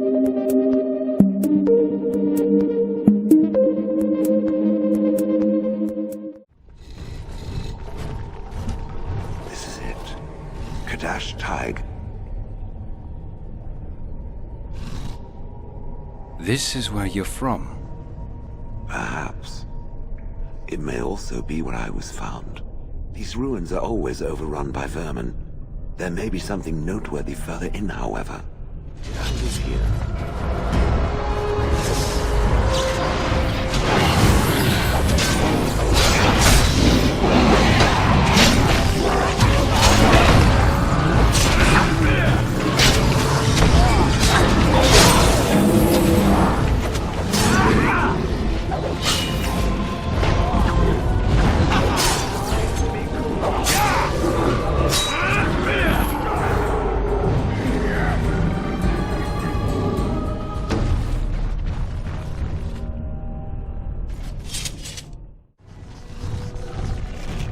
This is it. Kadash Taig. This is where you're from. Perhaps. It may also be where I was found. These ruins are always overrun by vermin. There may be something noteworthy further in, however. Did I live here?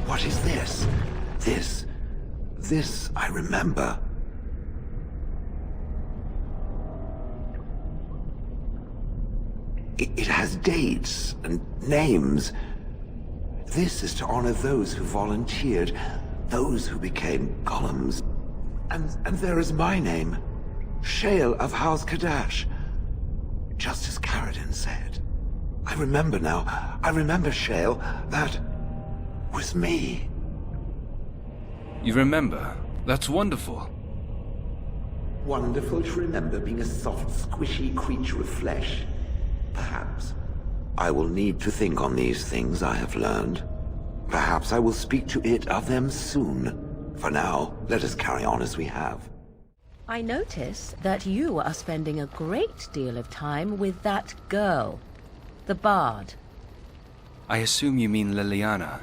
What is this? This I remember. It has dates and names. This is to honor those who volunteered, those who became golems. And there is my name, Shale of House Kadash. Just as Karadin said. I remember now. I remember, Shale. That was me. You remember? That's wonderful. Wonderful to remember being a soft, squishy creature of flesh. Perhaps. I will need to think on these things I have learned. Perhaps I will speak to it of them soon. For now, let us carry on as we have. I notice that you are spending a great deal of time with that girl, the bard. I assume you mean Liliana.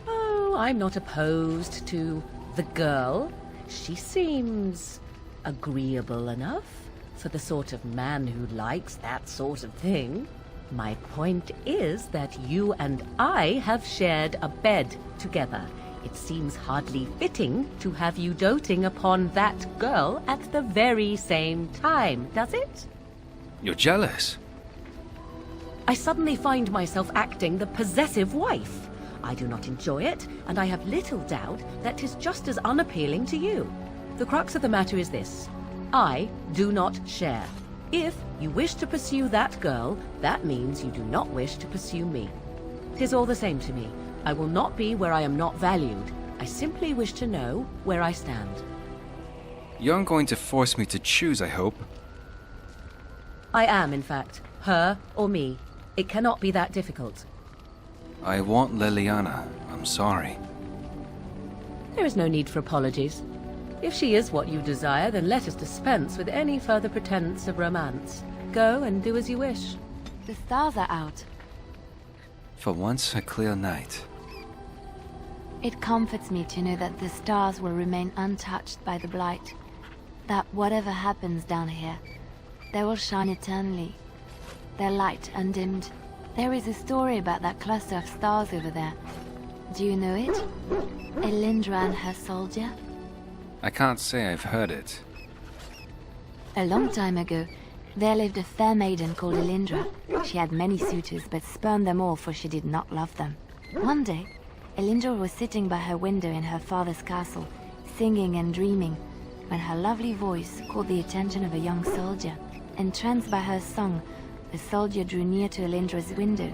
Oh, I'm not opposed to the girl. She seems agreeable enough for the sort of man who likes that sort of thing. My point is that you and I have shared a bed together. It seems hardly fitting to have you doting upon that girl at the very same time, does it? You're jealous. I suddenly find myself acting the possessive wife. I do not enjoy it, and I have little doubt that 'tis just as unappealing to you. The crux of the matter is this. I do not share. If you wish to pursue that girl, that means you do not wish to pursue me. 'Tis all the same to me. I will not be where I am not valued. I simply wish to know where I stand. You aren't going to force me to choose, I hope. I am, in fact. Her or me. It cannot be that difficult. I want Liliana. I'm sorry. There is no need for apologies. If she is what you desire, then let us dispense with any further pretense of romance. Go and do as you wish. The stars are out. For once, a clear night. It comforts me to know that the stars will remain untouched by the blight. That whatever happens down here, they will shine eternally. Their light undimmed. There is a story about that cluster of stars over there. Do you know it? Elindra and her soldier? I can't say I've heard it. A long time ago, there lived a fair maiden called Elindra. She had many suitors, but spurned them all, for she did not love them. One day, Elindra was sitting by her window in her father's castle, singing and dreaming, when her lovely voice caught the attention of a young soldier. Entranced by her song, the soldier drew near to Elindra's window.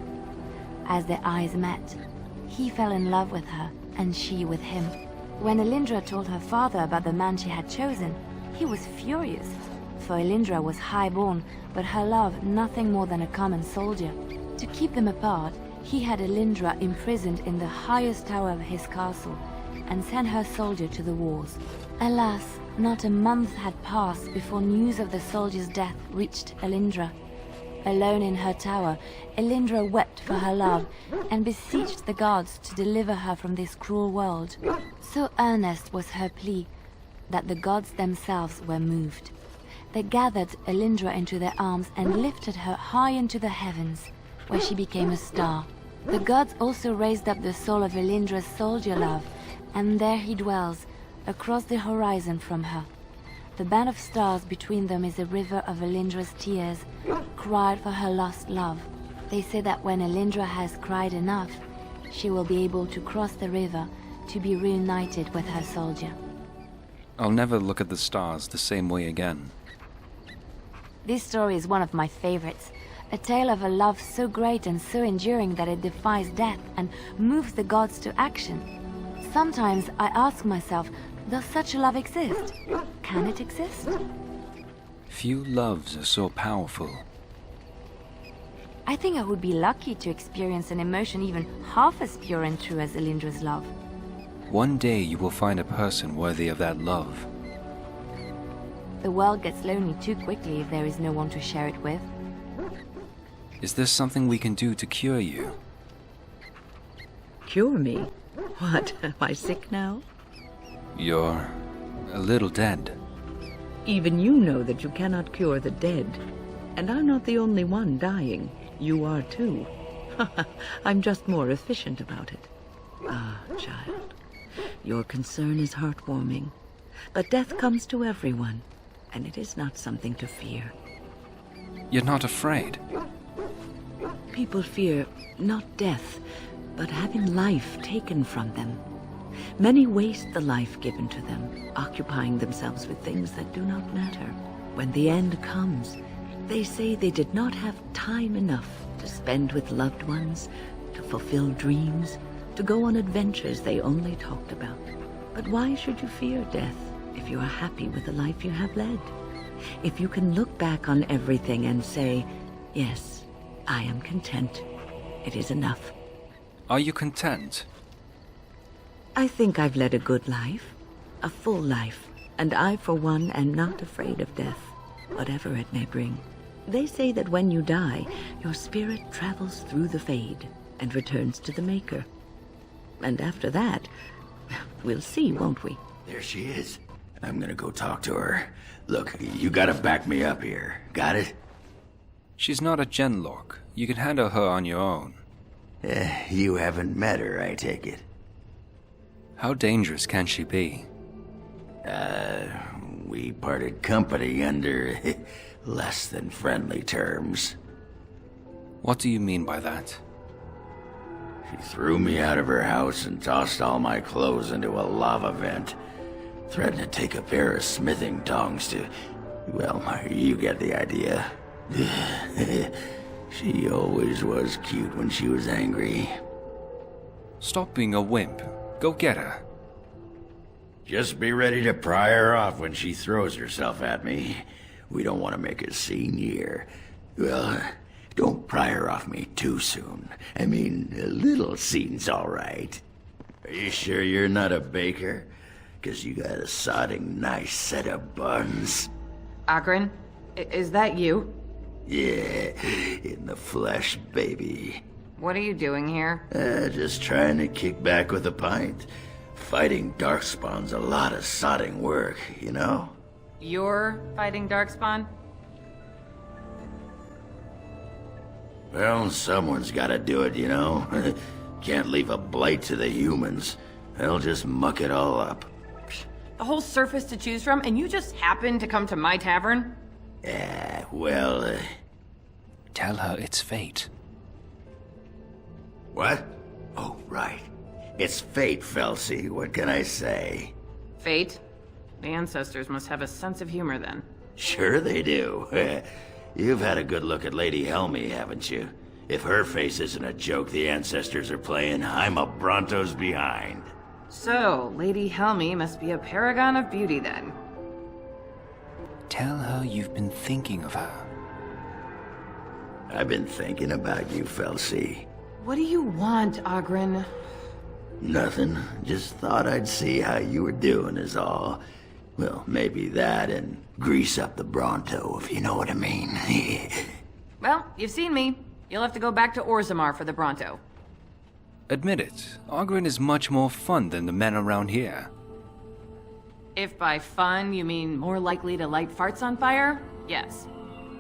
As their eyes met, he fell in love with her, and she with him. When Elindra told her father about the man she had chosen, he was furious, for Elindra was high-born, but her love nothing more than a common soldier. To keep them apart, he had Elindra imprisoned in the highest tower of his castle, and sent her soldier to the wars. Alas, not a month had passed before news of the soldier's death reached Elindra. Alone in her tower, Elindra wept for her love, and beseeched the gods to deliver her from this cruel world. So earnest was her plea, that the gods themselves were moved. They gathered Elindra into their arms and lifted her high into the heavens, where she became a star. The gods also raised up the soul of Elindra's soldier love, and there he dwells, across the horizon from her. The band of stars between them is a river of Elindra's tears, cried for her lost love. They say that when Elindra has cried enough, she will be able to cross the river to be reunited with her soldier. I'll never look at the stars the same way again. This story is one of my favorites. A tale of a love so great and so enduring that it defies death and moves the gods to action. Sometimes I ask myself, does such a love exist? Can it exist? Few loves are so powerful. I think I would be lucky to experience an emotion even half as pure and true as Elindra's love. One day you will find a person worthy of that love. The world gets lonely too quickly if there is no one to share it with. Is there something we can do to cure you? Cure me? What, am I sick now? You're a little dead. Even you know that you cannot cure the dead. And I'm not the only one dying. You are too. I'm just more efficient about it. Ah, child. Your concern is heartwarming. But death comes to everyone, and it is not something to fear. You're not afraid? People fear not death, but having life taken from them. Many waste the life given to them, occupying themselves with things that do not matter. When the end comes, they say they did not have time enough to spend with loved ones, to fulfill dreams, to go on adventures they only talked about. But why should you fear death if you are happy with the life you have led? If you can look back on everything and say, yes, I am content. It is enough. Are you content? I think I've led a good life, a full life, and I, for one, am not afraid of death, whatever it may bring. They say that when you die, your spirit travels through the fade and returns to the Maker. And after that, we'll see, won't we? There she is. I'm gonna go talk to her. Look, you gotta back me up here. Got it? She's not a genlock. You can handle her on your own. You haven't met her, I take it. How dangerous can she be? We parted company under less than friendly terms. What do you mean by that? She threw me out of her house and tossed all my clothes into a lava vent. Threatened to take a pair of smithing tongs to... well, you get the idea. She always was cute when she was angry. Stop being a wimp. Go get her. Just be ready to pry her off when she throws herself at me. We don't want to make a scene here. Well, don't pry her off me too soon. I mean, a little scene's all right. Are you sure you're not a baker? 'Cause you got a sodding nice set of buns. Akron, is that you? Yeah, in the flesh, baby. What are you doing here? Just trying to kick back with a pint. Fighting Darkspawn's a lot of sodding work, you know? You're fighting Darkspawn? Well, someone's gotta do it, you know? Can't leave a blight to the humans. They'll just muck it all up. The whole surface to choose from, and you just happened to come to my tavern? Yeah, well, Tell her it's fate. What? Oh, right. It's fate, Felsi. What can I say? Fate? The ancestors must have a sense of humor then. Sure they do. You've had a good look at Lady Helmy, haven't you? If her face isn't a joke the ancestors are playing, I'm a Bronto's behind. So, Lady Helmy must be a paragon of beauty then. Tell her you've been thinking of her. I've been thinking about you, Felsi. What do you want, Ogren? Nothing. Just thought I'd see how you were doing is all. Well, maybe that and grease up the Bronto, if you know what I mean. Well, you've seen me. You'll have to go back to Orzammar for the Bronto. Admit it, Ogren is much more fun than the men around here. If by fun you mean more likely to light farts on fire, yes.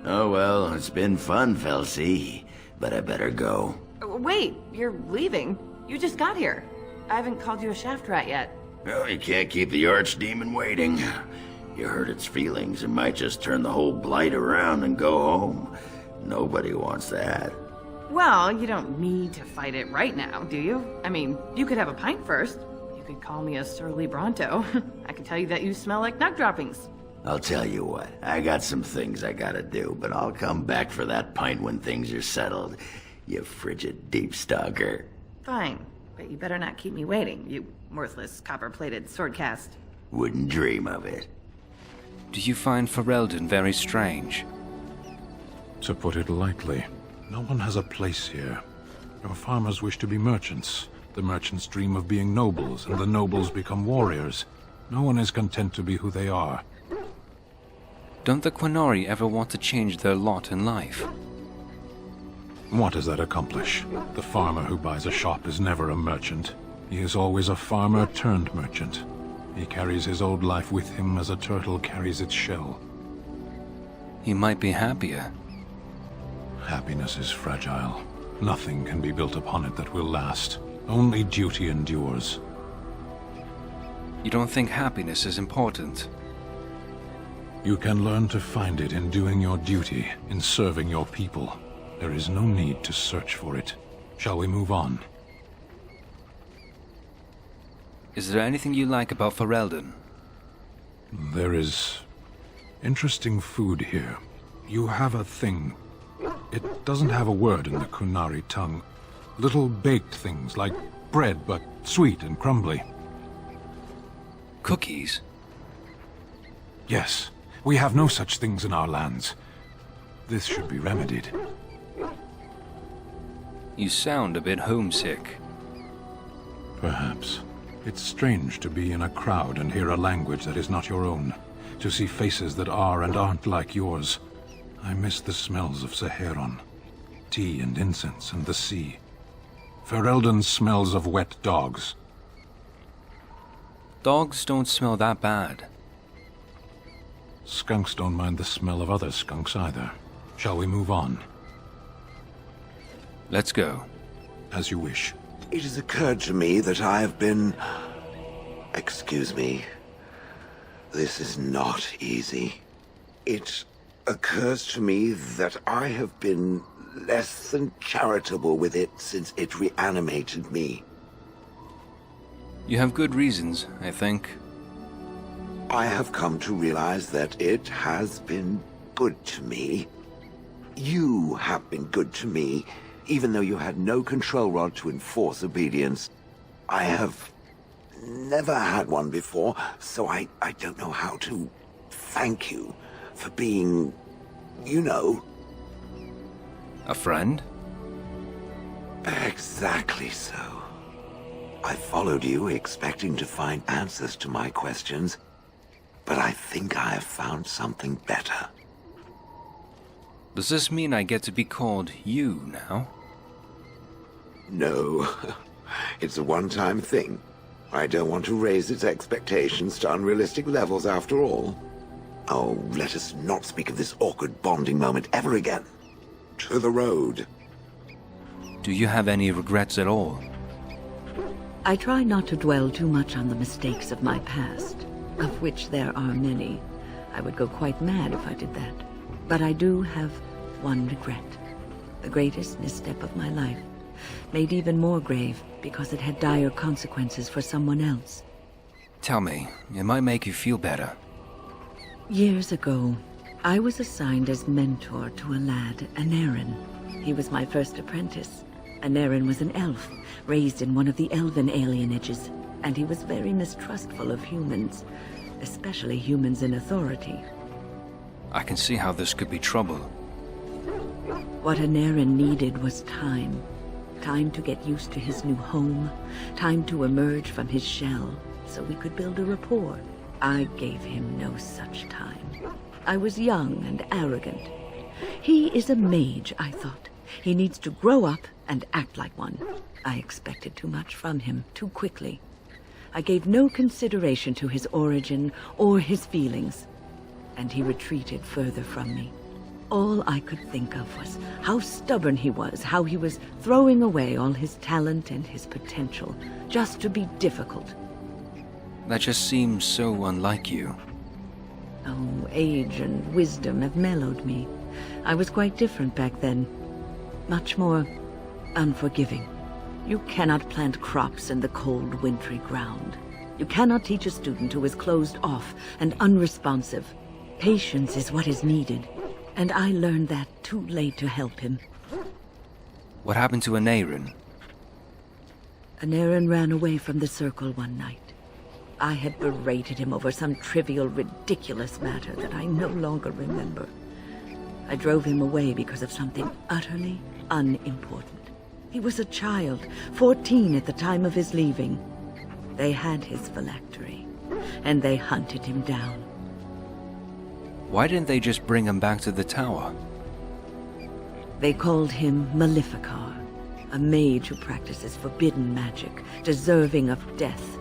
Oh well, it's been fun, Felsi. But I better go. Wait, you're leaving? You just got here. I haven't called you a shaft rat yet. Well, you can't keep the archdemon waiting. You hurt its feelings, it might just turn the whole blight around and go home. Nobody wants that. Well, you don't need to fight it right now, do you? I mean, you could have a pint first. You could call me a surly Bronto. I could tell you that you smell like nut droppings. I'll tell you what, I got some things I gotta do, but I'll come back for that pint when things are settled, you frigid deep stalker. Fine, but you better not keep me waiting, you worthless copper-plated swordcast. Wouldn't dream of it. Do you find Ferelden very strange? To put it lightly, no one has a place here. Your farmers wish to be merchants. The merchants dream of being nobles, and the nobles become warriors. No one is content to be who they are. Don't the Quinori ever want to change their lot in life? What does that accomplish? The farmer who buys a shop is never a merchant. He is always a farmer turned merchant. He carries his old life with him as a turtle carries its shell. He might be happier. Happiness is fragile. Nothing can be built upon it that will last. Only duty endures. You don't think happiness is important? You can learn to find it in doing your duty, in serving your people. There is no need to search for it. Shall we move on? Is there anything you like about Ferelden? There is interesting food here. You have a thing. It doesn't have a word in the Qunari tongue. Little baked things like bread, but sweet and crumbly. Cookies? Yes, we have no such things in our lands. This should be remedied. You sound a bit homesick. Perhaps. It's strange to be in a crowd and hear a language that is not your own. To see faces that are and aren't like yours. I miss the smells of Saharon. Tea and incense and the sea. Ferelden smells of wet dogs. Dogs don't smell that bad. Skunks don't mind the smell of other skunks either. Shall we move on? Let's go. As you wish. It has occurred to me that I have been... Excuse me. This is not easy. It occurs to me that I have been less than charitable with it since it reanimated me. You have good reasons, I think. I have come to realize that it has been good to me. You have been good to me, even though you had no control rod to enforce obedience. I have never had one before, so I don't know how to thank you for being, you know... A friend? Exactly so. I followed you, expecting to find answers to my questions, but I think I have found something better. Does this mean I get to be called you now? No. It's a one-time thing. I don't want to raise its expectations to unrealistic levels after all. Oh, let us not speak of this awkward bonding moment ever again. To the road. Do you have any regrets at all? I try not to dwell too much on the mistakes of my past, of which there are many. I would go quite mad if I did that. But I do have one regret. The greatest misstep of my life. Made even more grave because it had dire consequences for someone else. Tell me, it might make you feel better. Years ago, I was assigned as mentor to a lad, Anaren. He was my first apprentice. Anaren was an elf, raised in one of the elven alienages, and he was very mistrustful of humans, especially humans in authority. I can see how this could be trouble. What Anaren needed was time. Time to get used to his new home, time to emerge from his shell, so we could build a rapport. I gave him no such time. I was young and arrogant. He is a mage, I thought. He needs to grow up and act like one. I expected too much from him, too quickly. I gave no consideration to his origin or his feelings, and he retreated further from me. All I could think of was how stubborn he was, how he was throwing away all his talent and his potential, just to be difficult. That just seems so unlike you. Oh, age and wisdom have mellowed me. I was quite different back then. Much more unforgiving. You cannot plant crops in the cold, wintry ground. You cannot teach a student who is closed off and unresponsive. Patience is what is needed, and I learned that too late to help him. What happened to Anarin? Anarin ran away from the circle one night. I had berated him over some trivial, ridiculous matter that I no longer remember. I drove him away because of something utterly unimportant. He was a child, 14 at the time of his leaving. They had his phylactery, and they hunted him down. Why didn't they just bring him back to the tower? They called him Maleficar, a mage who practices forbidden magic, deserving of death.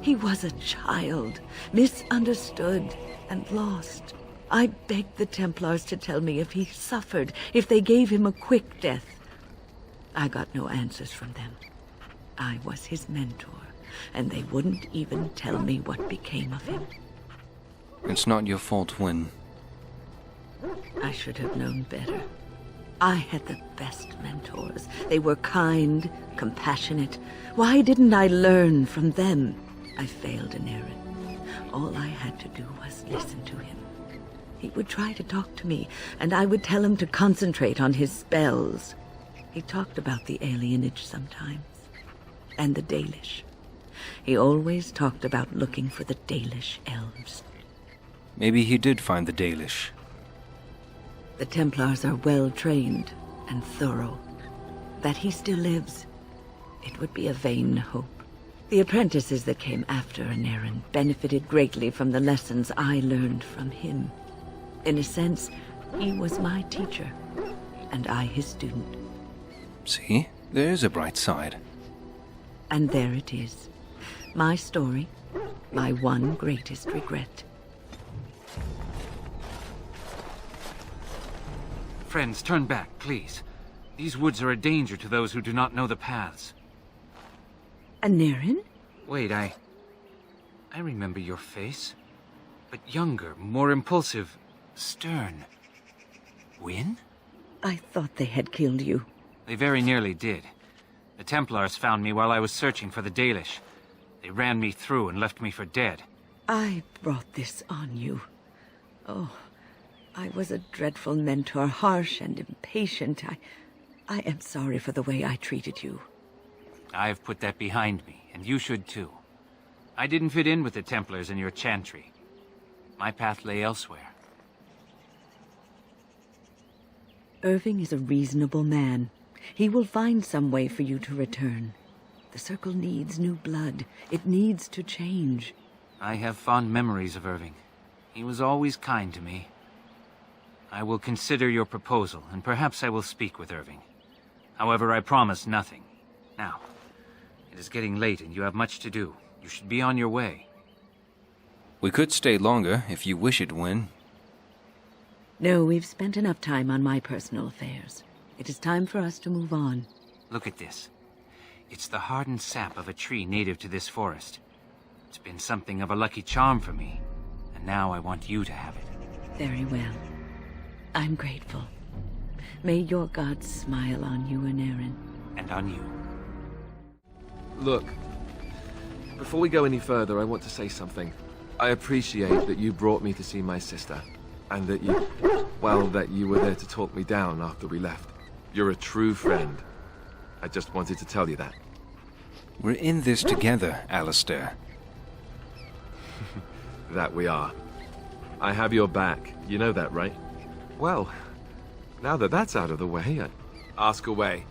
He was a child, misunderstood and lost. I begged the Templars to tell me if he suffered, if they gave him a quick death. I got no answers from them. I was his mentor, and they wouldn't even tell me what became of him. It's not your fault when... I should have known better. I had the best mentors. They were kind, compassionate. Why didn't I learn from them? I failed Anarin. All I had to do was listen to him. He would try to talk to me, and I would tell him to concentrate on his spells. He talked about the alienage sometimes, and the Dalish. He always talked about looking for the Dalish elves. Maybe he did find the Dalish. The Templars are well trained and thorough. That he still lives, it would be a vain hope. The apprentices that came after Anarin benefited greatly from the lessons I learned from him. In a sense, he was my teacher, and I his student. See? There is a bright side. And there it is. My story, my one greatest regret. Friends, turn back, please. These woods are a danger to those who do not know the paths. Anarin? Wait, I remember your face. But younger, more impulsive, stern. Wynn? I thought they had killed you. They very nearly did. The Templars found me while I was searching for the Dalish. They ran me through and left me for dead. I brought this on you. Oh, I was a dreadful mentor, harsh and impatient. I am sorry for the way I treated you. I've put that behind me, and you should too. I didn't fit in with the Templars in your chantry. My path lay elsewhere. Irving is a reasonable man. He will find some way for you to return. The Circle needs new blood. It needs to change. I have fond memories of Irving. He was always kind to me. I will consider your proposal, and perhaps I will speak with Irving. However, I promise nothing. Now, it is getting late and you have much to do. You should be on your way. We could stay longer if you wish it, Wynn. No, we've spent enough time on my personal affairs. It is time for us to move on. Look at this. It's the hardened sap of a tree native to this forest. It's been something of a lucky charm for me, and now I want you to have it. Very well. I'm grateful. May your gods smile on you, Anarin. And on you. Look, before we go any further, I want to say something. I appreciate that you brought me to see my sister, and that you were there to talk me down after we left. You're a true friend. I just wanted to tell you that. We're in this together, Alistair. That we are. I have your back. You know that, right? Well, now that that's out of the way, ask away.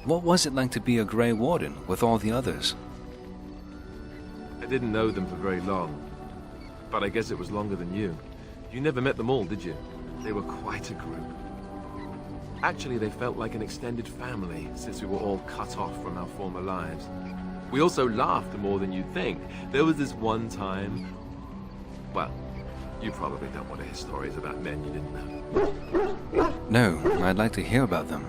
What was it like to be a Grey Warden with all the others? I didn't know them for very long, but I guess it was longer than you. You never met them all, did you? They were quite a group. Actually, they felt like an extended family, since we were all cut off from our former lives. We also laughed more than you'd think. There was this one time... Well, you probably don't want to hear stories about men you didn't know. No, I'd like to hear about them.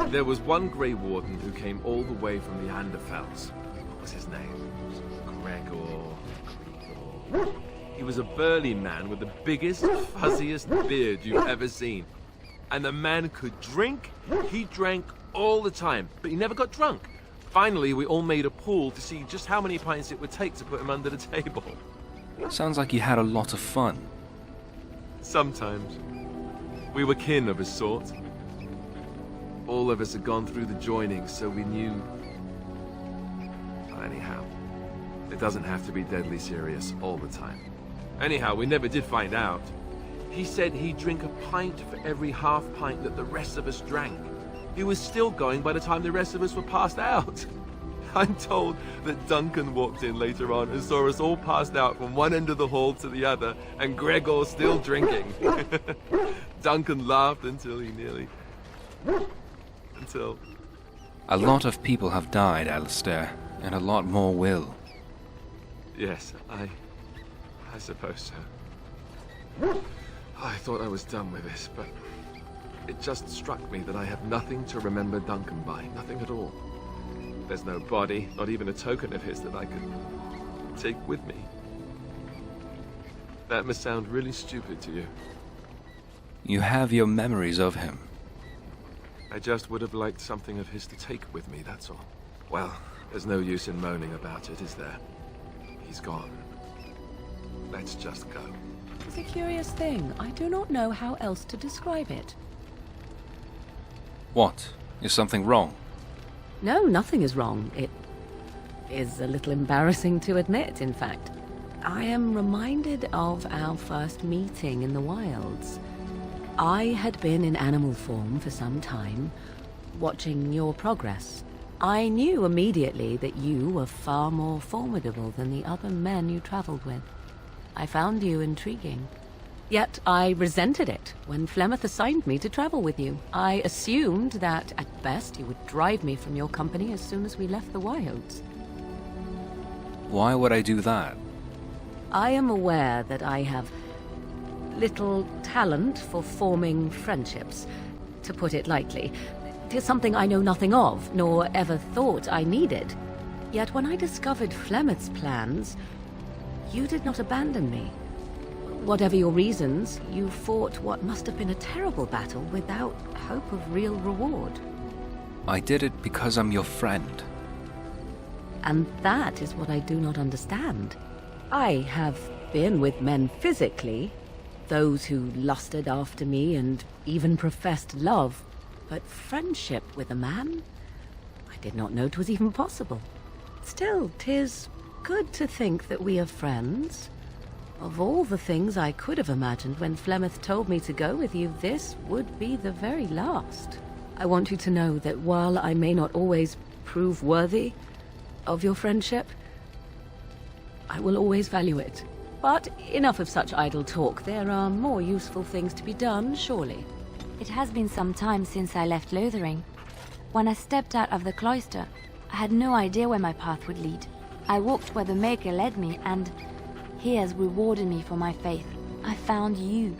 There was one Grey Warden who came all the way from the Anderfells. What was his name? Gregor... He was a burly man with the biggest, fuzziest beard you've ever seen. And the man could drink. He drank all the time, but he never got drunk. Finally, we all made a pool to see just how many pints it would take to put him under the table. Sounds like you had a lot of fun. Sometimes. We were kin of a sort. All of us had gone through the joining, so we knew. Anyhow, it doesn't have to be deadly serious all the time. Anyhow, we never did find out. He said he'd drink a pint for every half pint that the rest of us drank. He was still going by the time the rest of us were passed out. I'm told that Duncan walked in later on and saw us all passed out from one end of the hall to the other, and Gregor still drinking. Duncan laughed until he nearly... until... A lot of people have died, Alistair, and a lot more will. Yes, I suppose so. I thought I was done with this, but it just struck me that I have nothing to remember Duncan by. Nothing at all. There's no body, not even a token of his that I could take with me. That must sound really stupid to you. You have your memories of him. I just would have liked something of his to take with me, that's all. Well, there's no use in moaning about it, is there? He's gone. Let's just go. It's a curious thing. I do not know how else to describe it. What? Is something wrong? No, nothing is wrong. It is a little embarrassing to admit, in fact. I am reminded of our first meeting in the wilds. I had been in animal form for some time, watching your progress. I knew immediately that you were far more formidable than the other men you traveled with. I found you intriguing. Yet I resented it when Flemeth assigned me to travel with you. I assumed that, at best, you would drive me from your company as soon as we left the wilds. Why would I do that? I am aware that I have little talent for forming friendships, to put it lightly. It is something I know nothing of, nor ever thought I needed. Yet when I discovered Flemeth's plans, you did not abandon me. Whatever your reasons, you fought what must have been a terrible battle without hope of real reward. I did it because I'm your friend. And that is what I do not understand. I have been with men physically, those who lusted after me and even professed love, but friendship with a man? I did not know 'twas even possible. Still, 'tis good to think that we are friends. Of all the things I could have imagined when Flemeth told me to go with you, this would be the very last. I want you to know that while I may not always prove worthy of your friendship, I will always value it. But enough of such idle talk. There are more useful things to be done, surely. It has been some time since I left Lothering. When I stepped out of the cloister, I had no idea where my path would lead. I walked where the Maker led me, and he has rewarded me for my faith. I found you.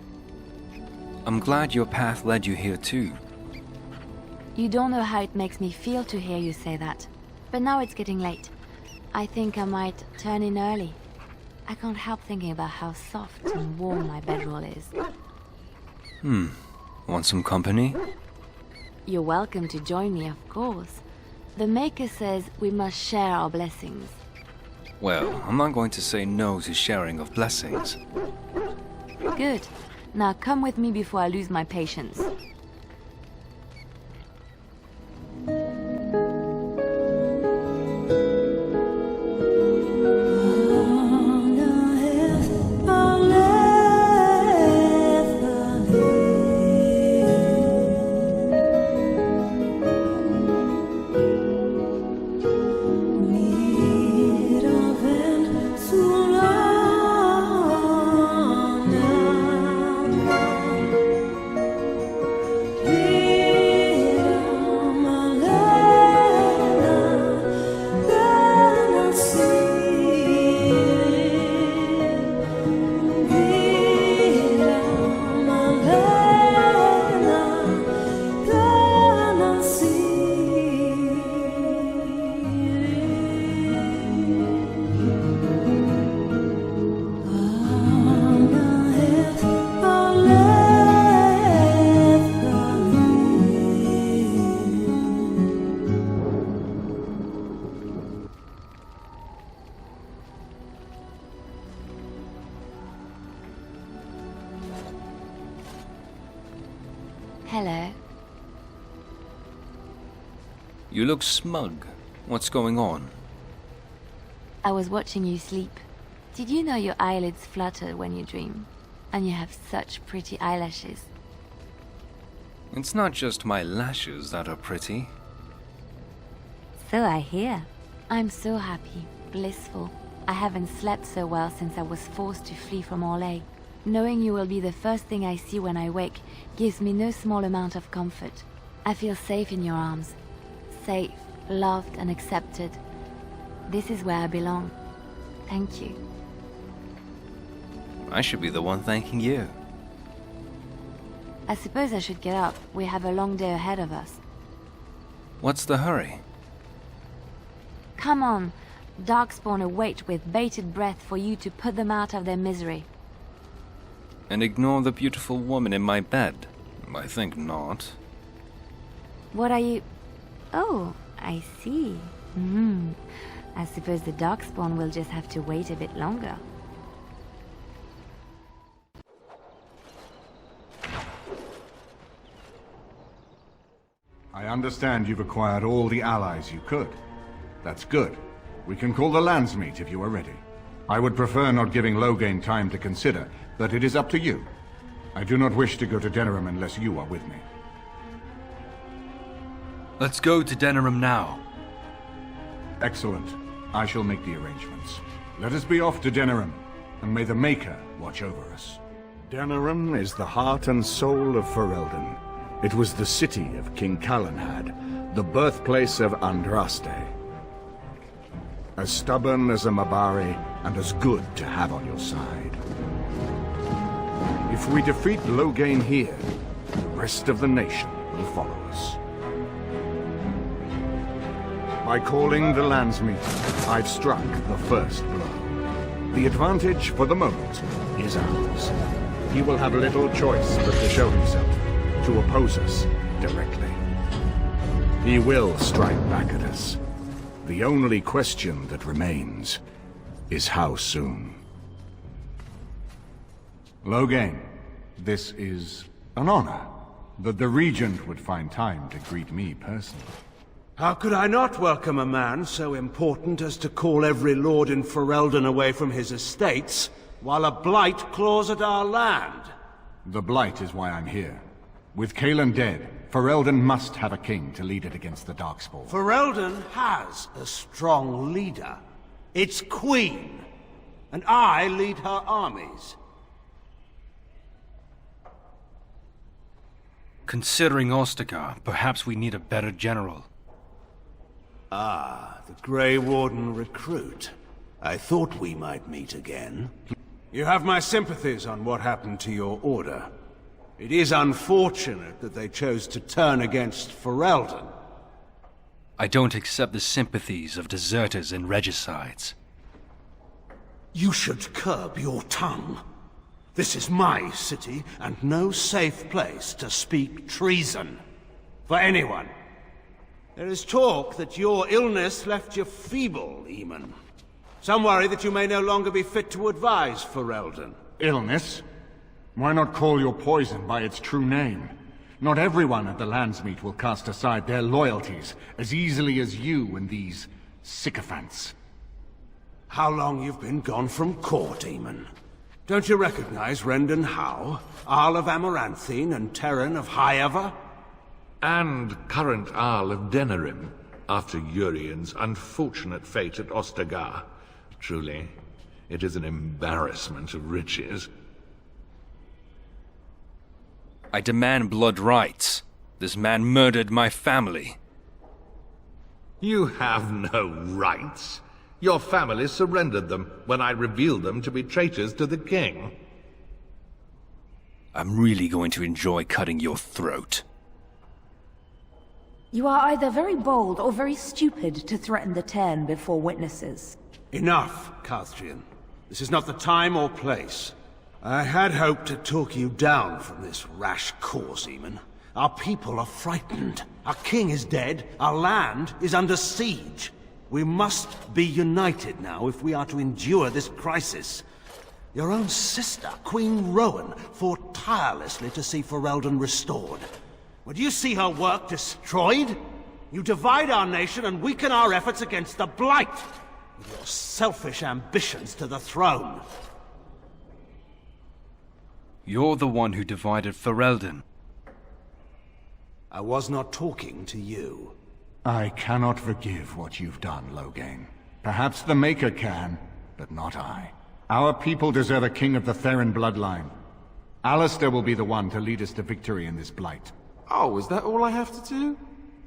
I'm glad your path led you here too. You don't know how it makes me feel to hear you say that. But now it's getting late. I think I might turn in early. I can't help thinking about how soft and warm my bedroll is. Want some company? You're welcome to join me, of course. The Maker says we must share our blessings. Well, I'm not going to say no to sharing of blessings. Good. Now come with me before I lose my patience. Hello. You look smug. What's going on? I was watching you sleep. Did you know your eyelids flutter when you dream? And you have such pretty eyelashes. It's not just my lashes that are pretty. So I hear. I'm so happy, blissful. I haven't slept so well since I was forced to flee from Orlais. Knowing you will be the first thing I see when I wake gives me no small amount of comfort. I feel safe in your arms. Safe, loved and accepted. This is where I belong. Thank you. I should be the one thanking you. I suppose I should get up. We have a long day ahead of us. What's the hurry? Come on. Darkspawn await with bated breath for you to put them out of their misery. And ignore the beautiful woman in my bed? I think not. What are you... Oh, I see. I suppose the Darkspawn will just have to wait a bit longer. I understand you've acquired all the allies you could. That's good. We can call the Landsmeet if you are ready. I would prefer not giving Loghain time to consider, but it is up to you. I do not wish to go to Denerim unless you are with me. Let's go to Denerim now. Excellent. I shall make the arrangements. Let us be off to Denerim, and may the Maker watch over us. Denerim is the heart and soul of Ferelden. It was the city of King Calenhad, the birthplace of Andraste. As stubborn as a Mabari, and as good to have on your side. If we defeat Loghain here, the rest of the nation will follow us. By calling the Landsmeet, I've struck the first blow. The advantage, for the moment, is ours. He will have little choice but to show himself, to oppose us directly. He will strike back at us. The only question that remains is how soon. Loghain, this is an honor that the Regent would find time to greet me personally. How could I not welcome a man so important as to call every lord in Ferelden away from his estates, while a blight claws at our land? The blight is why I'm here. With Cailan dead, Ferelden must have a king to lead it against the Darkspawn. Ferelden has a strong leader. Its queen. And I lead her armies. Considering Ostagar, perhaps we need a better general. Ah, the Grey Warden recruit. I thought we might meet again. You have my sympathies on what happened to your order. It is unfortunate that they chose to turn against Ferelden. I don't accept the sympathies of deserters and regicides. You should curb your tongue. This is my city, and no safe place to speak treason. For anyone. There is talk that your illness left you feeble, Eamon. Some worry that you may no longer be fit to advise Ferelden. Illness? Why not call your poison by its true name? Not everyone at the Landsmeet will cast aside their loyalties as easily as you and these sycophants. How long you've been gone from court, Eamon? Don't you recognize Rendon Howe, Arl of Amaranthine and Terran of Highever? And current Arl of Denerim, after Urien's unfortunate fate at Ostagar. Truly, it is an embarrassment of riches. I demand blood rights. This man murdered my family. You have no rights. Your family surrendered them when I revealed them to be traitors to the king. I'm really going to enjoy cutting your throat. You are either very bold or very stupid to threaten the Tern before witnesses. Enough, Carthrian. This is not the time or place. I had hoped to talk you down from this rash course, Eamon. Our people are frightened. Our king is dead. Our land is under siege. We must be united now if we are to endure this crisis. Your own sister, Queen Rowan, fought tirelessly to see Ferelden restored. Would you see her work destroyed? You divide our nation and weaken our efforts against the Blight, with your selfish ambitions to the throne. You're the one who divided Ferelden. I was not talking to you. I cannot forgive what you've done, Loghain. Perhaps the Maker can, but not I. Our people deserve a king of the Theron bloodline. Alistair will be the one to lead us to victory in this Blight. Oh, is that all I have to do?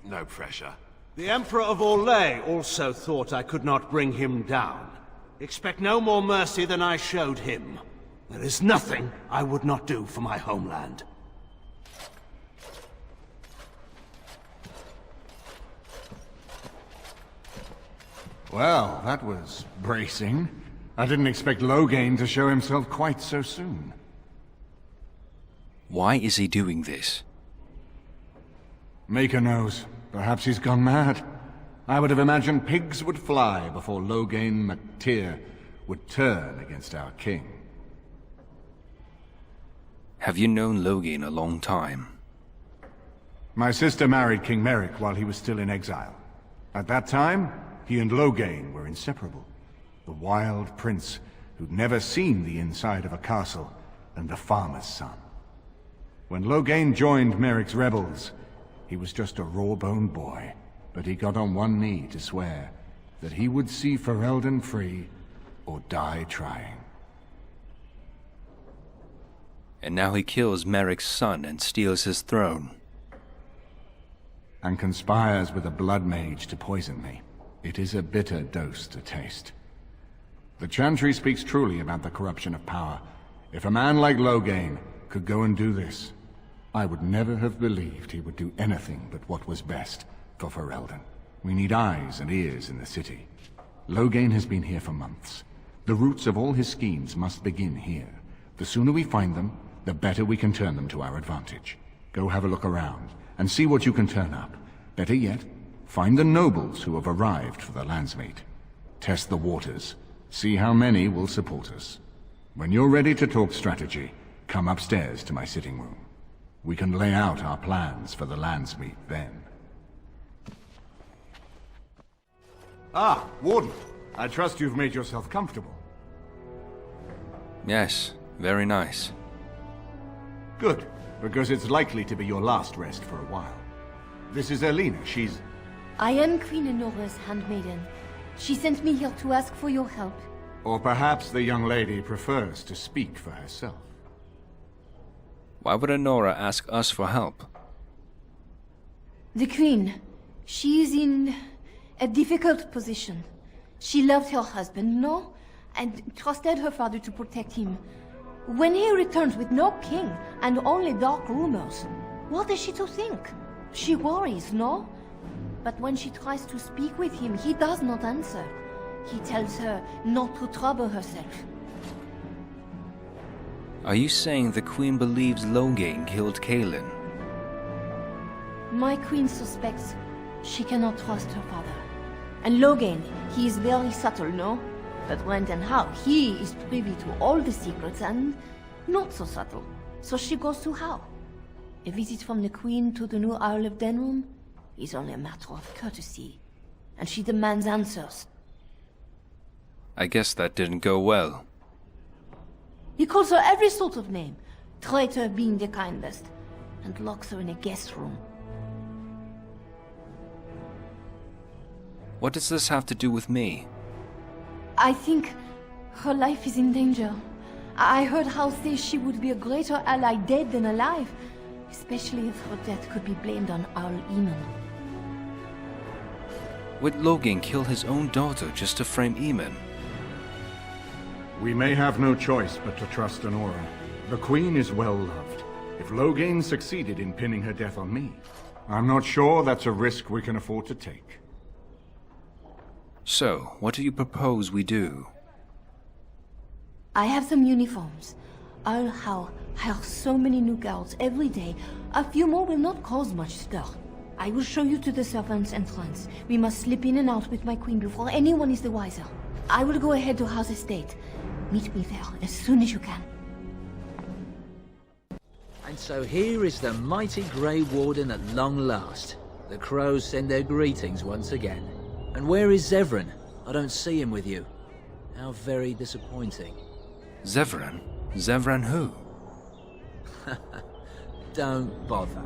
No pressure. The Emperor of Orlais also thought I could not bring him down. Expect no more mercy than I showed him. There is nothing I would not do for my homeland. Well, that was bracing. I didn't expect Loghain to show himself quite so soon. Why is he doing this? Maker knows. Perhaps he's gone mad. I would have imagined pigs would fly before Loghain MacTyr would turn against our king. Have you known Loghain a long time? My sister married King Merrick while he was still in exile. At that time, he and Loghain were inseparable. The wild prince who'd never seen the inside of a castle, and the farmer's son. When Loghain joined Merrick's rebels, he was just a raw-boned boy, but he got on one knee to swear that he would see Ferelden free or die trying. And now he kills Merrick's son and steals his throne. And conspires with a blood mage to poison me. It is a bitter dose to taste. The Chantry speaks truly about the corruption of power. If a man like Loghain could go and do this, I would never have believed he would do anything but what was best for Ferelden. We need eyes and ears in the city. Loghain has been here for months. The roots of all his schemes must begin here. The sooner we find them, the better we can turn them to our advantage. Go have a look around, and see what you can turn up. Better yet, find the nobles who have arrived for the landsmeet. Test the waters. See how many will support us. When you're ready to talk strategy, come upstairs to my sitting room. We can lay out our plans for the landsmeet then. Ah, Warden. I trust you've made yourself comfortable. Yes, very nice. Good, because it's likely to be your last rest for a while. This is Elena. She's... I am Queen Enora's handmaiden. She sent me here to ask for your help. Or perhaps the young lady prefers to speak for herself. Why would Enora ask us for help? The Queen, she is in a difficult position. She loved her husband, no? And trusted her father to protect him. When he returns with no king and only dark rumors, what is she to think? She worries, no? But when she tries to speak with him, he does not answer. He tells her not to trouble herself. Are you saying the Queen believes Loghain killed Kaelin? My Queen suspects she cannot trust her father. And Loghain, he is very subtle, no? But when and how, he is privy to all the secrets and not so subtle. So she goes to how? A visit from the Queen to the new Isle of Denrum is only a matter of courtesy. And she demands answers. I guess that didn't go well. He calls her every sort of name, traitor being the kindest, and locks her in a guest room. What does this have to do with me? I think her life is in danger. I heard Hal say she would be a greater ally dead than alive, especially if her death could be blamed on Arl Eamon. Would Loghain kill his own daughter just to frame Eamon? We may have no choice but to trust Enora. The Queen is well loved. If Loghain succeeded in pinning her death on me, I'm not sure that's a risk we can afford to take. So, what do you propose we do? I have some uniforms. I'll hire so many new guards every day. A few more will not cause much stir. I will show you to the servants' entrance. We must slip in and out with my queen before anyone is the wiser. I will go ahead to House Estate. Meet me there as soon as you can. And so here is the mighty Grey Warden at long last. The crows send their greetings once again. And where is Zevran? I don't see him with you. How very disappointing. Zevran? Zevran who? Don't bother.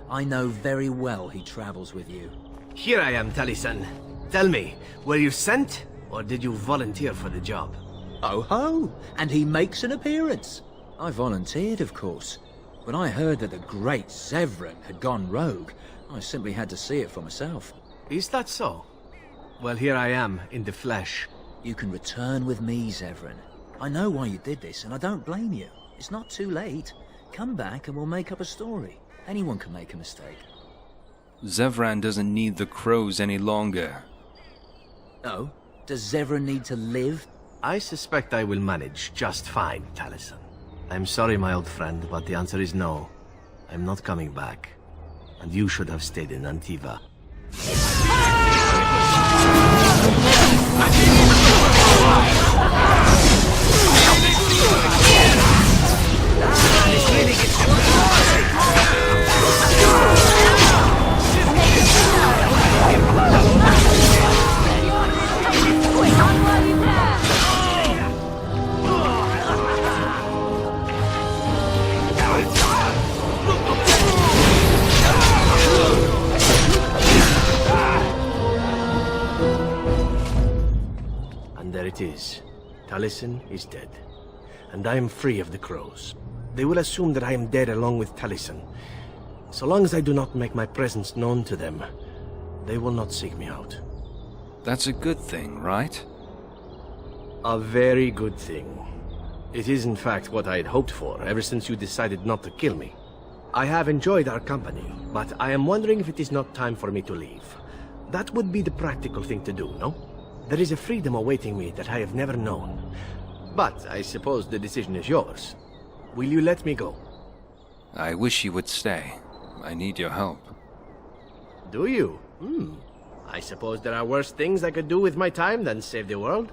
I know very well he travels with you. Here I am, Taliesin. Tell me, were you sent, or did you volunteer for the job? Oh ho! And he makes an appearance. I volunteered, of course. When I heard that the great Zevran had gone rogue, I simply had to see it for myself. Is that so? Well, here I am, in the flesh. You can return with me, Zevran. I know why you did this, and I don't blame you. It's not too late. Come back and we'll make up a story. Anyone can make a mistake. Zevran doesn't need the crows any longer. Oh? Does Zevran need to live? I suspect I will manage just fine, Taliesin. I'm sorry, my old friend, but the answer is no. I'm not coming back. And you should have stayed in Antiva. And there it is. Taliesin is dead. And I am free of the crows. They will assume that I am dead along with Taliesin. So long as I do not make my presence known to them, they will not seek me out. That's a good thing, right? A very good thing. It is in fact what I had hoped for ever since you decided not to kill me. I have enjoyed our company, but I am wondering if it is not time for me to leave. That would be the practical thing to do, no? There is a freedom awaiting me that I have never known. But I suppose the decision is yours. Will you let me go? I wish you would stay. I need your help. Do you? I suppose there are worse things I could do with my time than save the world.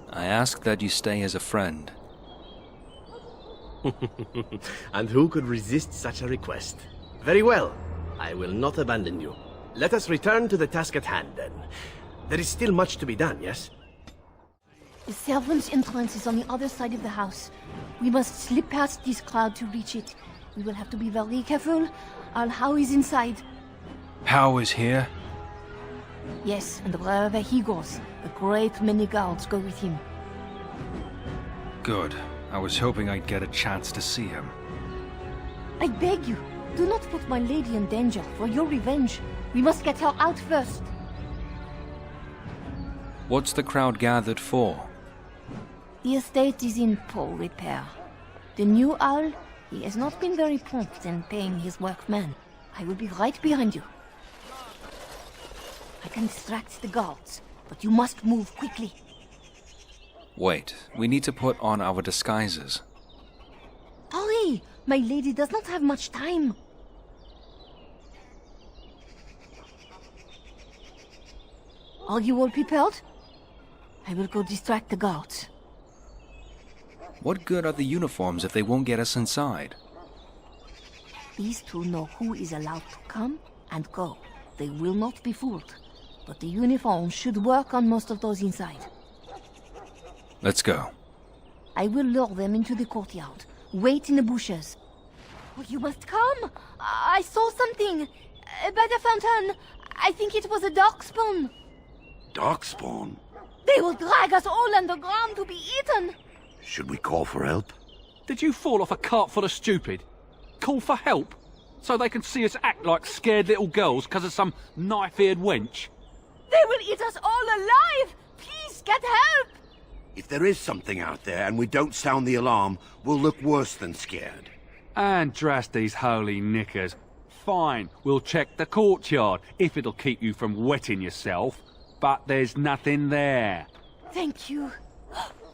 I ask that you stay as a friend. And who could resist such a request? Very well. I will not abandon you. Let us return to the task at hand, then. There is still much to be done, yes? The servants' entrance is on the other side of the house. We must slip past this crowd to reach it. We will have to be very careful. Al-How is inside. How is here? Yes, and wherever he goes, a great many guards go with him. Good. I was hoping I'd get a chance to see him. I beg you, do not put my lady in danger for your revenge. We must get her out first. What's the crowd gathered for? The estate is in poor repair. The new owl, he has not been very prompt in paying his workmen. I will be right behind you. I can distract the guards, but you must move quickly. Wait, we need to put on our disguises. Hurry! My lady does not have much time. Are you all prepared? I will go distract the guards. What good are the uniforms if they won't get us inside? These two know who is allowed to come and go. They will not be fooled. But the uniform should work on most of those inside. Let's go. I will lure them into the courtyard. Wait in the bushes. Oh, you must come! I saw something! By the fountain! I think it was a darkspawn. Darkspawn? They will drag us all underground to be eaten! Should we call for help? Did you fall off a cart full of stupid? Call for help? So they can see us act like scared little girls because of some knife-eared wench? They will eat us all alive! Please, get help! If there is something out there and we don't sound the alarm, we'll look worse than scared. And drast these holy knickers. Fine, we'll check the courtyard, if it'll keep you from wetting yourself. But there's nothing there. Thank you.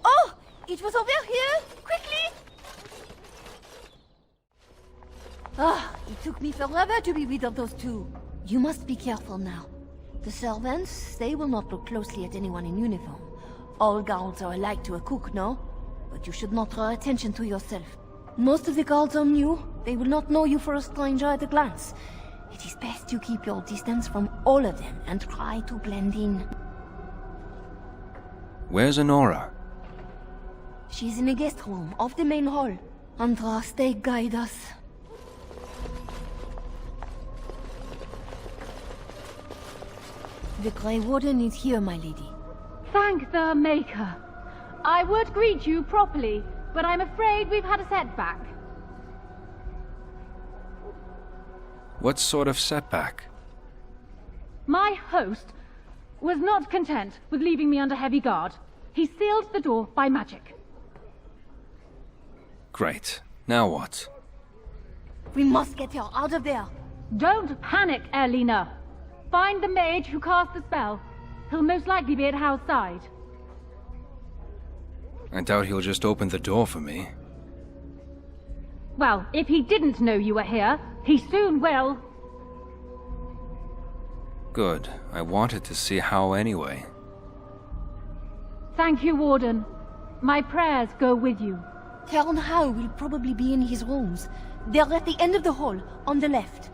Oh! It was over here! Quickly! Ah, it took me forever to be rid of those two. You must be careful now. The servants, they will not look closely at anyone in uniform. All guards are alike to a cook, no? But you should not draw attention to yourself. Most of the guards are new. They will not know you for a stranger at a glance. It is best you keep your distance from all of them and try to blend in. Where's Honora? She's in a guest room off the main hall. Andraste, guide us. The Grey Warden is here, my lady. Thank the Maker. I would greet you properly, but I'm afraid we've had a setback. What sort of setback? My host was not content with leaving me under heavy guard. He sealed the door by magic. Great. Now what? We must get her out of there. Don't panic, Erlina. Find the mage who cast the spell. He'll most likely be at Hal's side. I doubt he'll just open the door for me. Well, if he didn't know you were here, he soon will. Good. I wanted to see how anyway. Thank you, Warden. My prayers go with you. Count Hal will probably be in his rooms. They're at the end of the hall, on the left.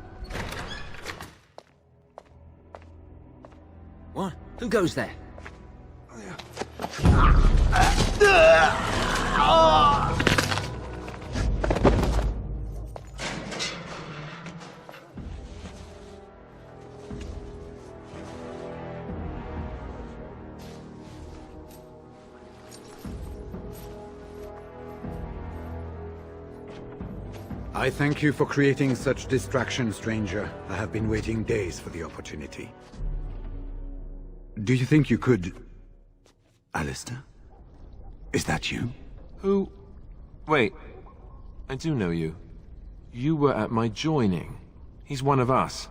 What? Who goes there? I thank you for creating such distraction, stranger. I have been waiting days for the opportunity. Do you think you could... Alistair? Is that you? Who? Wait. I do know you. You were at my joining. He's one of us.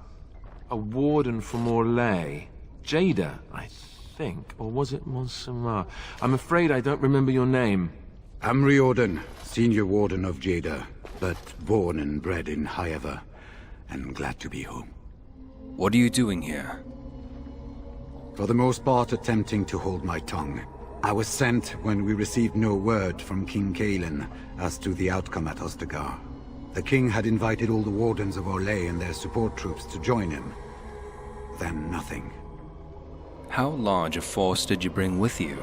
A warden from Orlais. Jada, I think. Or was it Montserrat? I'm afraid I don't remember your name. I'm Riordan, senior warden of Jada, but born and bred in Highever, and glad to be home. What are you doing here? For the most part, attempting to hold my tongue. I was sent when we received no word from King Kaelin as to the outcome at Ostagar. The king had invited all the wardens of Orlais and their support troops to join him. Then nothing. How large a force did you bring with you?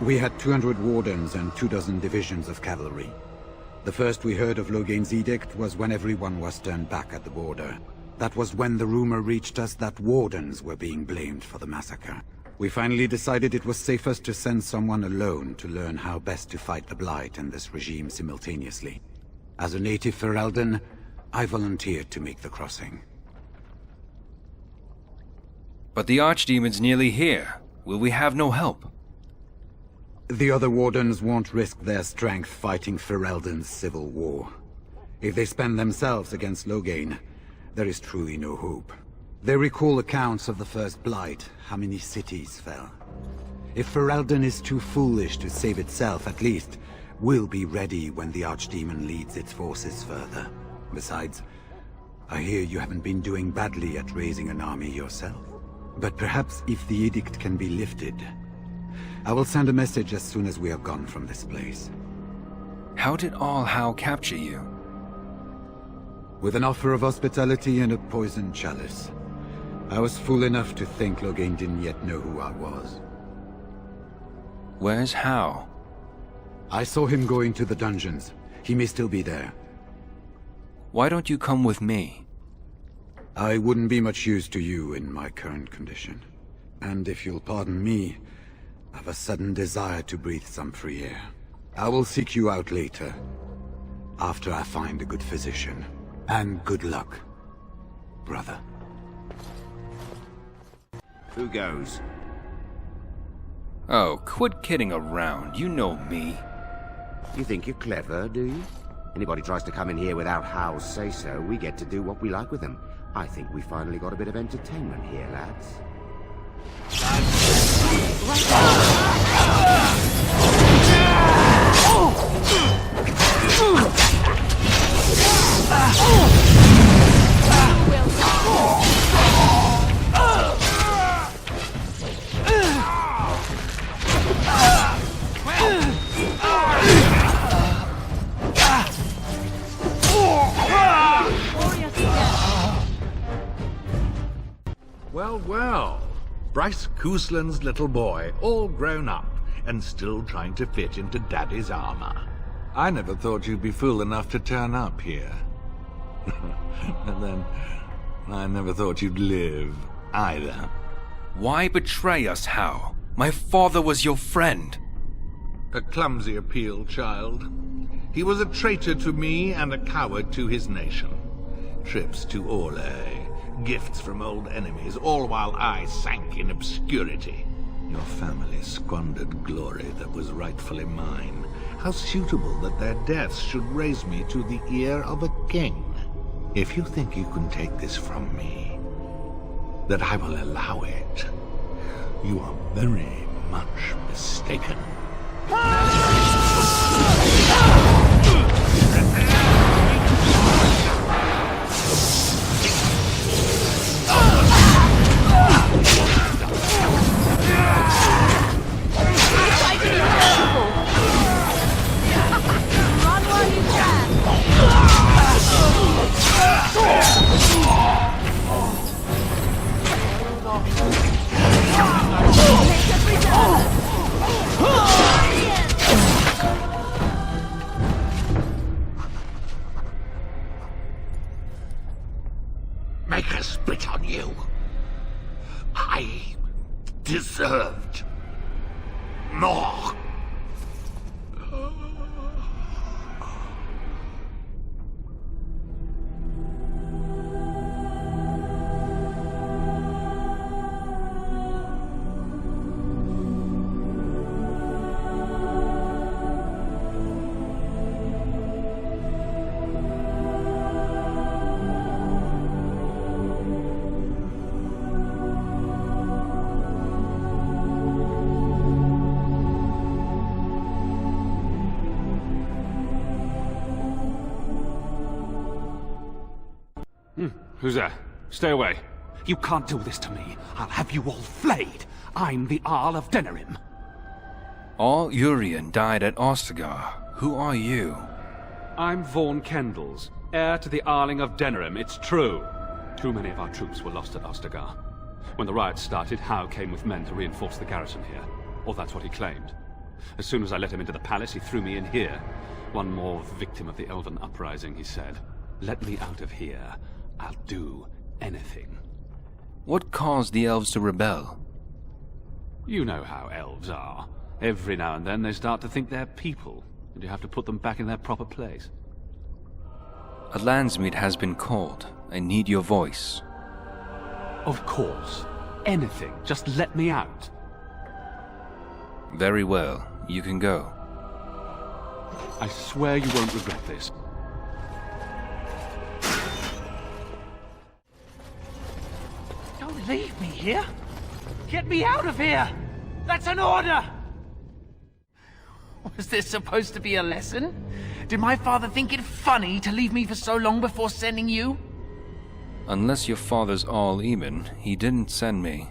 We had 200 wardens and 24 divisions of cavalry. The first we heard of Logain's edict was when everyone was turned back at the border. That was when the rumor reached us that wardens were being blamed for the massacre. We finally decided it was safest to send someone alone to learn how best to fight the Blight and this regime simultaneously. As a native Ferelden, I volunteered to make the crossing. But the Archdemon's nearly here. Will we have no help? The other wardens won't risk their strength fighting Ferelden's civil war. If they spend themselves against Logain, there is truly no hope. They recall accounts of the first Blight, how many cities fell. If Ferelden is too foolish to save itself, at least, we'll be ready when the Archdemon leads its forces further. Besides, I hear you haven't been doing badly at raising an army yourself. But perhaps if the edict can be lifted, I will send a message as soon as we are gone from this place. How did All-How capture you? With an offer of hospitality and a poisoned chalice. I was fool enough to think Logain didn't yet know who I was. Where's How? I saw him going to the dungeons. He may still be there. Why don't you come with me? I wouldn't be much use to you in my current condition. And if you'll pardon me, I've a sudden desire to breathe some free air. I will seek you out later, after I find a good physician. And good luck, brother. Who goes? Oh, quit kidding around. You know me. You think you're clever, do you? Anybody tries to come in here without Hal's say-so, we get to do what we like with them. I think we finally got a bit of entertainment here, lads. Bryce Cousland's little boy, all grown up, and still trying to fit into Daddy's armor. I never thought you'd be fool enough to turn up here. And then, I never thought you'd live, either. Why betray us, Hal? My father was your friend. A clumsy appeal, child. He was a traitor to me and a coward to his nation. Trips to Orlais, gifts from old enemies, all while I sank in obscurity. Your family squandered glory that was rightfully mine. How suitable that their deaths should raise me to the ear of a king. If you think you can take this from me, that I will allow it, you are very much mistaken. Make her spit on you. I deserved more. Who's there? Stay away. You can't do this to me. I'll have you all flayed. I'm the Arl of Denerim. All Urien died at Ostagar. Who are you? I'm Vaughan Kendalls, heir to the Arling of Denerim. It's true. Too many of our troops were lost at Ostagar. When the riots started, Howe came with men to reinforce the garrison here. Or that's what he claimed. As soon as I let him into the palace, he threw me in here. One more victim of the Elven uprising, he said. Let me out of here. I'll do anything. What caused the elves to rebel? You know how elves are. Every now and then they start to think they're people, and you have to put them back in their proper place. A landsmeet has been called. I need your voice. Of course. Anything. Just let me out. Very well. You can go. I swear you won't regret this. Don't leave me here! Get me out of here! That's an order! Was this supposed to be a lesson? Did my father think it funny to leave me for so long before sending you? Unless your father's all even, he didn't send me.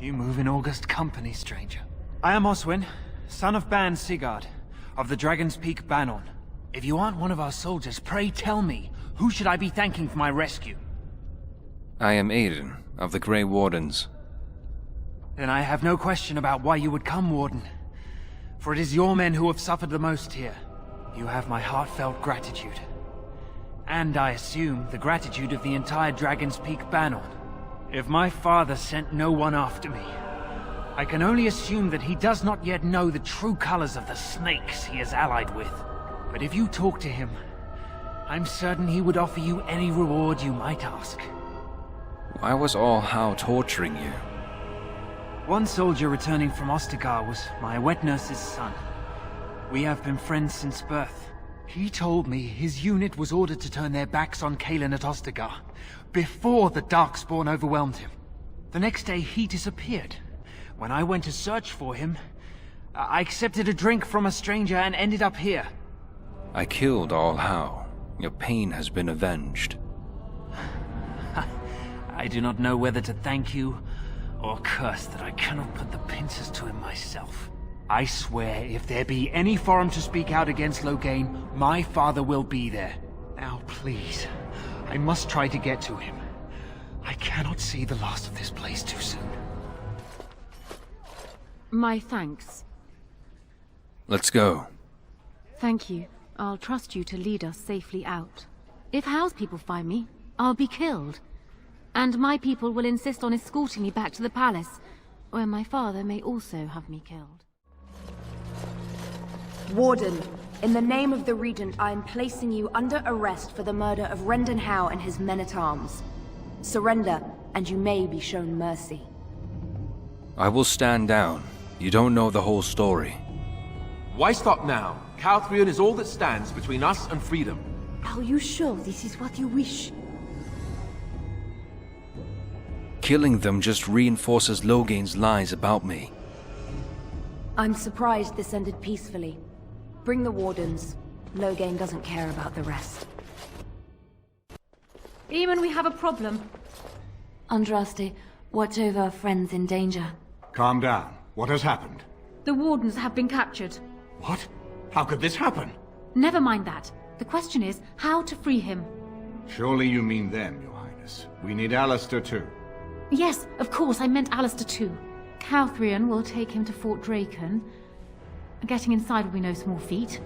You move in august company, stranger. I am Oswin, son of Ban Sigurd, of the Dragon's Peak Banon. If you aren't one of our soldiers, pray tell me, who should I be thanking for my rescue? I am Aiden, of the Grey Wardens. Then I have no question about why you would come, Warden. For it is your men who have suffered the most here. You have my heartfelt gratitude. And I assume the gratitude of the entire Dragon's Peak Banon. If my father sent no one after me, I can only assume that he does not yet know the true colors of the snakes he is allied with. But if you talk to him, I'm certain he would offer you any reward you might ask. Why was all Howe torturing you? One soldier returning from Ostagar was my wet nurse's son. We have been friends since birth. He told me his unit was ordered to turn their backs on Kalen at Ostagar, before the Darkspawn overwhelmed him. The next day he disappeared. When I went to search for him, I accepted a drink from a stranger and ended up here. I killed all Howe. Your pain has been avenged. I do not know whether to thank you or curse that I cannot put the pincers to him myself. I swear if there be any forum to speak out against Loghain, my father will be there. Now please, I must try to get to him. I cannot see the last of this place too soon. My thanks. Let's go. Thank you. I'll trust you to lead us safely out. If Howe's people find me, I'll be killed. And my people will insist on escorting me back to the palace, where my father may also have me killed. Warden, in the name of the Regent, I am placing you under arrest for the murder of Rendon Howe and his men-at-arms. Surrender, and you may be shown mercy. I will stand down. You don't know the whole story. Why stop now? Calthrion is all that stands between us and freedom. Are you sure this is what you wish? Killing them just reinforces Logain's lies about me. I'm surprised this ended peacefully. Bring the Wardens. Logain doesn't care about the rest. Eamon, we have a problem. Andraste, watch over our friends in danger. Calm down. What has happened? The Wardens have been captured. What? How could this happen? Never mind that. The question is how to free him. Surely you mean them, Your Highness. We need Alistair too. Yes, of course, I meant Alistair too. Calthrion will take him to Fort Draken. Getting inside will be no small feat.